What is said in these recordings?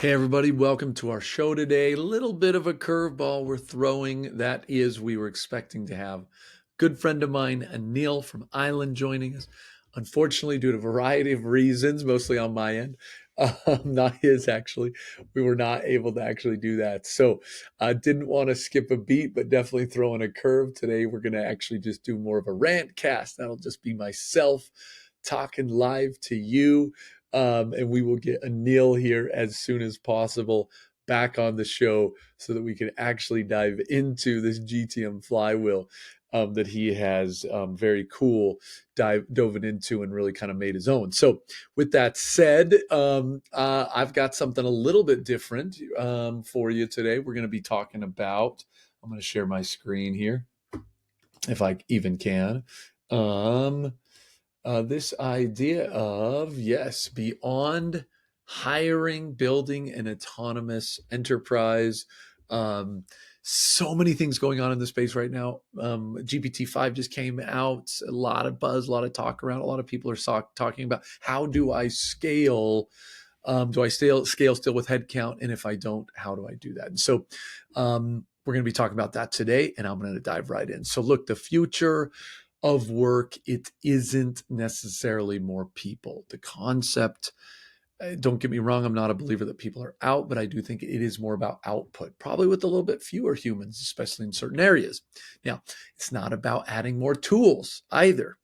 Hey, everybody, welcome to our show today. A little bit of a curveball we're throwing. That is, we were expecting to have a good friend of mine, Anil from Island, joining us. Unfortunately, due to a variety of reasons, mostly on my end, not his actually, we were not able to actually do that. So I didn't want to skip a beat, but definitely throwing a curve. Today, we're going to actually just do more of a rant cast. That'll just be myself talking live to you, and we will get Anil here as soon as possible back on the show so that we can actually dive into this GTM flywheel that he has very cool dove into and really kind of made his own. So, with that said, I've got something a little bit different for you today. We're going to be talking about, I'm going to share my screen here if I even can. This idea of, yes, beyond hiring, building an autonomous enterprise. Um, so many things going on in the space right now. GPT-5 just came out, a lot of buzz, a lot of talk around. A lot of people are talking about how do I scale? Do I scale still with headcount? And if I don't, how do I do that? And so we're going to be talking about that today, and I'm going to dive right in. So look, the future of work, it isn't necessarily more people. The concept, don't get me wrong, I'm not a believer that people are out, but I do think it is more about output, probably with a little bit fewer humans, especially in certain areas. Now, it's not about adding more tools either.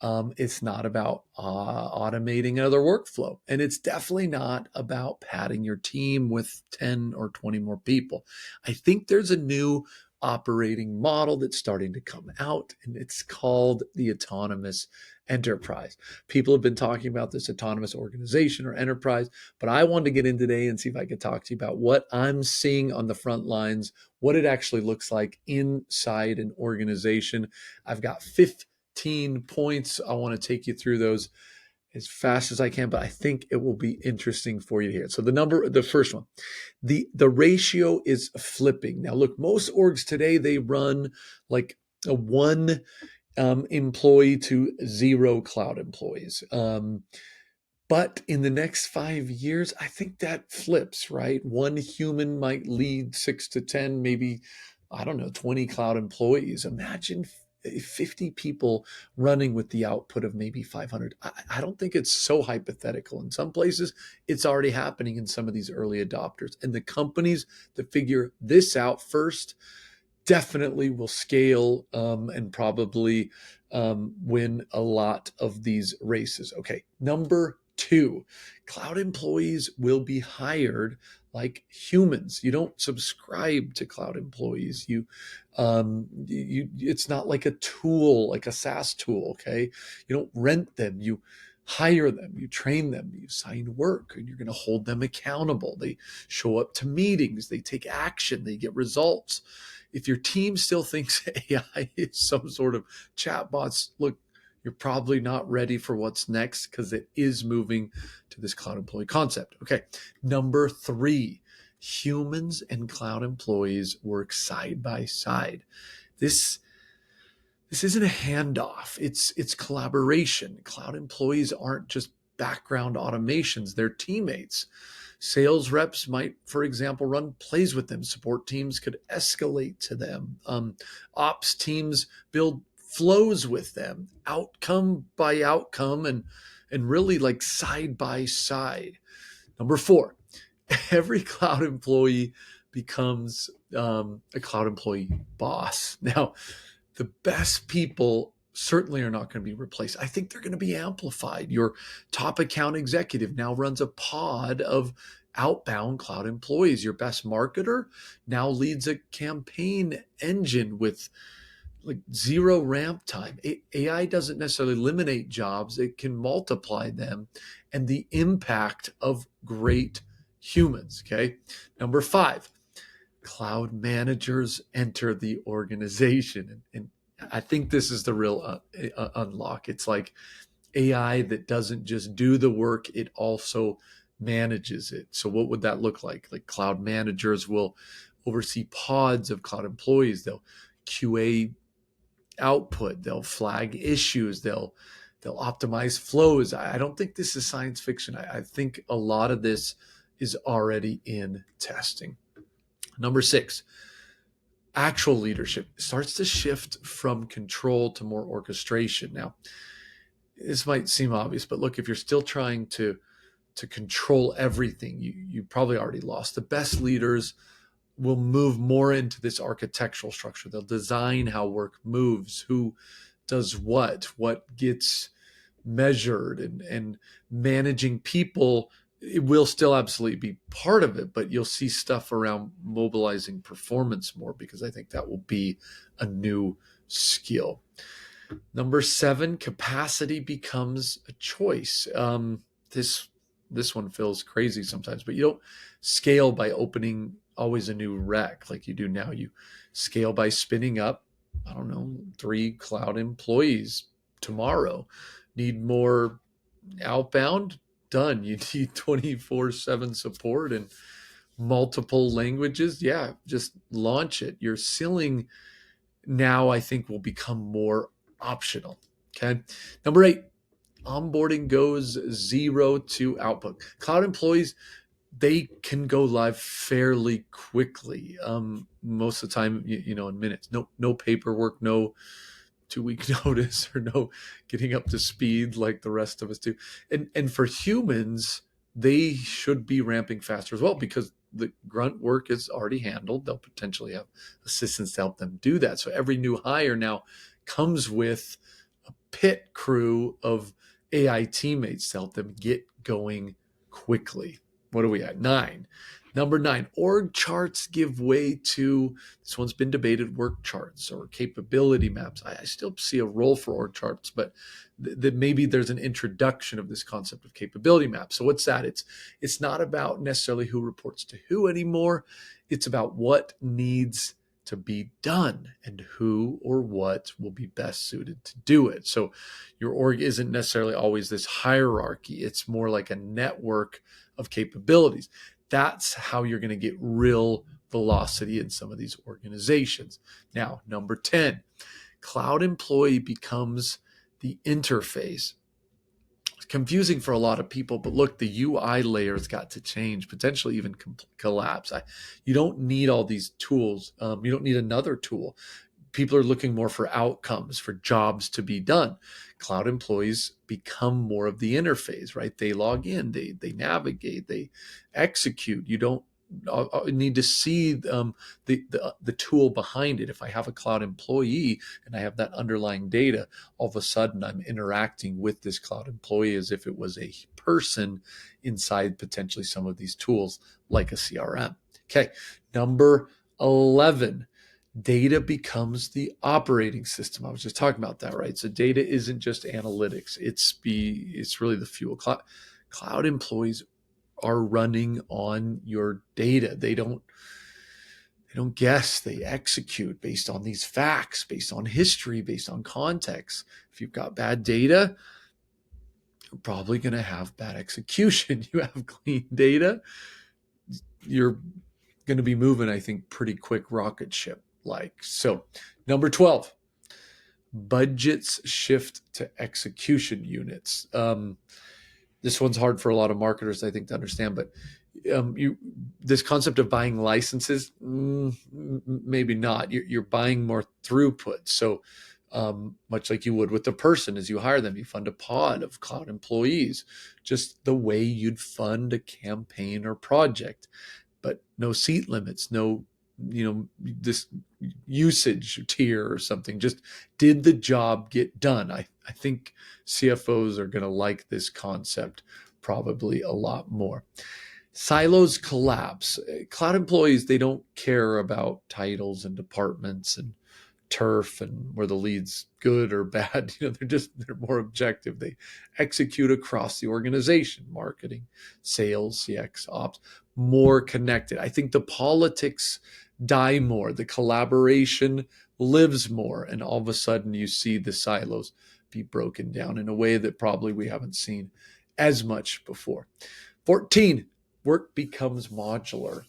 It's not about automating another workflow. And it's definitely not about padding your team with 10 or 20 more people. I think there's a new operating model that's starting to come out, and it's called the autonomous enterprise. People have been talking about this autonomous organization or enterprise, but I wanted to get in today and see if I could talk to you about what I'm seeing on the front lines, what it actually looks like inside an organization. I've got 15 points. I want to take you through those as fast as I can, but I think it will be interesting for you to hear. So the first one, the ratio is flipping. Now, look, most orgs today, they run like a one employee to zero cloud employees. But in the next 5 years, I think that flips, right? One human might lead 6 to 10, maybe, I don't know, 20 cloud employees. Imagine 50 people running with the output of maybe 500. I don't think it's so hypothetical. In some places, it's already happening in some of these early adopters. And the companies that figure this out first definitely will scale and probably win a lot of these races. Okay, number two, cloud employees will be hired like humans. You don't subscribe to cloud employees. It's not like a tool, like a SaaS tool. Okay, you don't rent them. You hire them, you train them, you assign work, and you're going to hold them accountable. They show up to meetings, they take action, they get results. If your team still thinks AI is some sort of chatbots, look, you're probably not ready for what's next because it is moving to this cloud employee concept. Okay, number three, humans and cloud employees work side by side. This isn't a handoff. It's collaboration. Cloud employees aren't just background automations, they're teammates. Sales reps might, for example, run plays with them. Support teams could escalate to them. Ops teams build flows with them, outcome by outcome, and really like side by side. Number four, every cloud employee becomes a cloud employee boss. Now, the best people certainly are not going to be replaced. I think they're going to be amplified. Your top account executive now runs a pod of outbound cloud employees. Your best marketer now leads a campaign engine with like zero ramp time. AI doesn't necessarily eliminate jobs, it can multiply them and the impact of great humans. Okay. Number five, cloud managers enter the organization. And I think this is the real unlock. It's like AI that doesn't just do the work, it also manages it. So, what would that look like? Like cloud managers will oversee pods of cloud employees, they'll QA output, they'll flag issues, they'll optimize flows. I don't think this is science fiction. I think a lot of this is already in testing. Number 6, actual leadership starts to shift from control to more orchestration. Now, this might seem obvious, but look, if you're still trying to control everything, you probably already lost. The best leaders will move more into this architectural structure. They'll design how work moves, who does what gets measured, and managing people. It will still absolutely be part of it, but you'll see stuff around mobilizing performance more, because I think that will be a new skill. Number 7, capacity becomes a choice. This one feels crazy sometimes, but you don't scale by opening always a new rec like you do now. You scale by spinning up, I don't know, 3 cloud employees tomorrow. Need more outbound? Done. You need 24/7 support and multiple languages? Yeah, just launch it. Your ceiling now, I think, will become more optional. Okay. Number 8, onboarding goes 0 to output. Cloud employees, they can go live fairly quickly. Most of the time, in minutes. No paperwork, no 2-week notice, or no getting up to speed like the rest of us do. And for humans, they should be ramping faster as well, because the grunt work is already handled. They'll potentially have assistants to help them do that. So every new hire now comes with a pit crew of AI teammates to help them get going quickly. What are we at? 9. Number 9, org charts give way to, this one's been debated, work charts or capability maps. I still see a role for org charts, but maybe there's an introduction of this concept of capability maps. So what's that? It's not about necessarily who reports to who anymore. It's about what needs to be done and who or what will be best suited to do it. So your org isn't necessarily always this hierarchy. It's more like a network of capabilities. That's how you're going to get real velocity in some of these organizations. Now, number 10, cloud employee becomes the interface. It's confusing for a lot of people, but look, the UI layer's got to change, potentially even collapse. You don't need all these tools. You don't need another tool. People are looking more for outcomes, for jobs to be done. Cloud employees become more of the interface, right? They log in, they navigate, they execute. You don't need to see the tool behind it. If I have a cloud employee and I have that underlying data, all of a sudden I'm interacting with this cloud employee as if it was a person inside potentially some of these tools like a CRM. Okay, number 11. Data becomes the operating system. I was just talking about that, right? So data isn't just analytics. It's really the fuel. Cloud employees are running on your data. They don't guess, they execute based on these facts, based on history, based on context. If you've got bad data, you're probably going to have bad execution. You have clean data, you're going to be moving, I think, pretty quick rocket ship like. So, number 12, budgets shift to execution units. This one's hard for a lot of marketers, I think, to understand, but this concept of buying licenses, maybe not. You're buying more throughput. So much like you would with the person, as you hire them, you fund a pod of cloud employees, just the way you'd fund a campaign or project, but no seat limits, no this usage tier or something. Just did the job get done? I think CFOs are going to like this concept probably a lot more. Silos collapse. Cloud employees, they don't care about titles and departments and turf and where the lead's good or bad. They're more objective. They execute across the organization, marketing, sales, CX, ops, more connected. I think the politics die more, the collaboration lives more, and all of a sudden you see the silos be broken down in a way that probably we haven't seen as much before. 14, work becomes modular.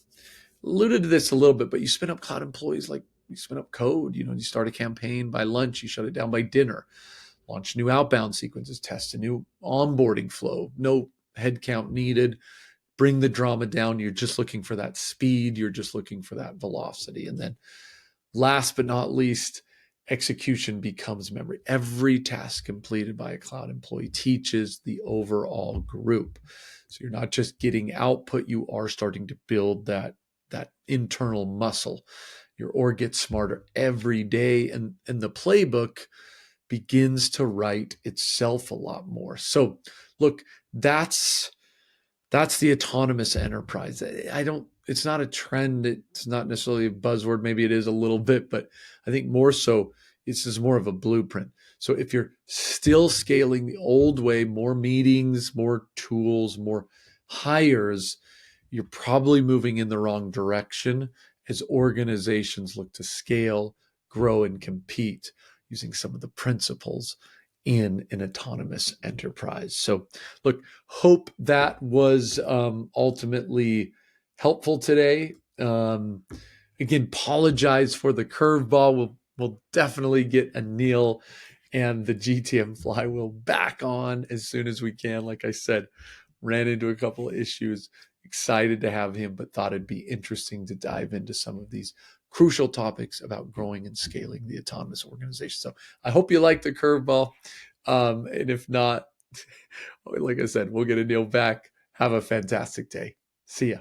Alluded to this a little bit, but you spin up cloud employees like you spin up code. You start a campaign by lunch, you shut it down by dinner, launch new outbound sequences, test a new onboarding flow, no headcount needed, bring the drama down. You're just looking for that speed. You're just looking for that velocity. And then last but not least, execution becomes memory. Every task completed by a cloud employee teaches the overall group. So you're not just getting output, you are starting to build that internal muscle. Your org gets smarter every day, and the playbook begins to write itself a lot more. So look, that's the autonomous enterprise. It's not a trend. It's not necessarily a buzzword. Maybe it is a little bit, but I think more so, this is more of a blueprint. So if you're still scaling the old way, more meetings, more tools, more hires, you're probably moving in the wrong direction as organizations look to scale, grow, and compete using some of the principles in an autonomous enterprise. So, look, hope that was ultimately helpful today. Again, apologize for the curveball. We'll definitely get Anil and the GTM flywheel back on as soon as we can. Like I said, ran into a couple of issues. Excited to have him, but thought it'd be interesting to dive into some of these crucial topics about growing and scaling the autonomous organization. So I hope you like the curveball. And if not, like I said, we'll get Anil back. Have a fantastic day. See ya.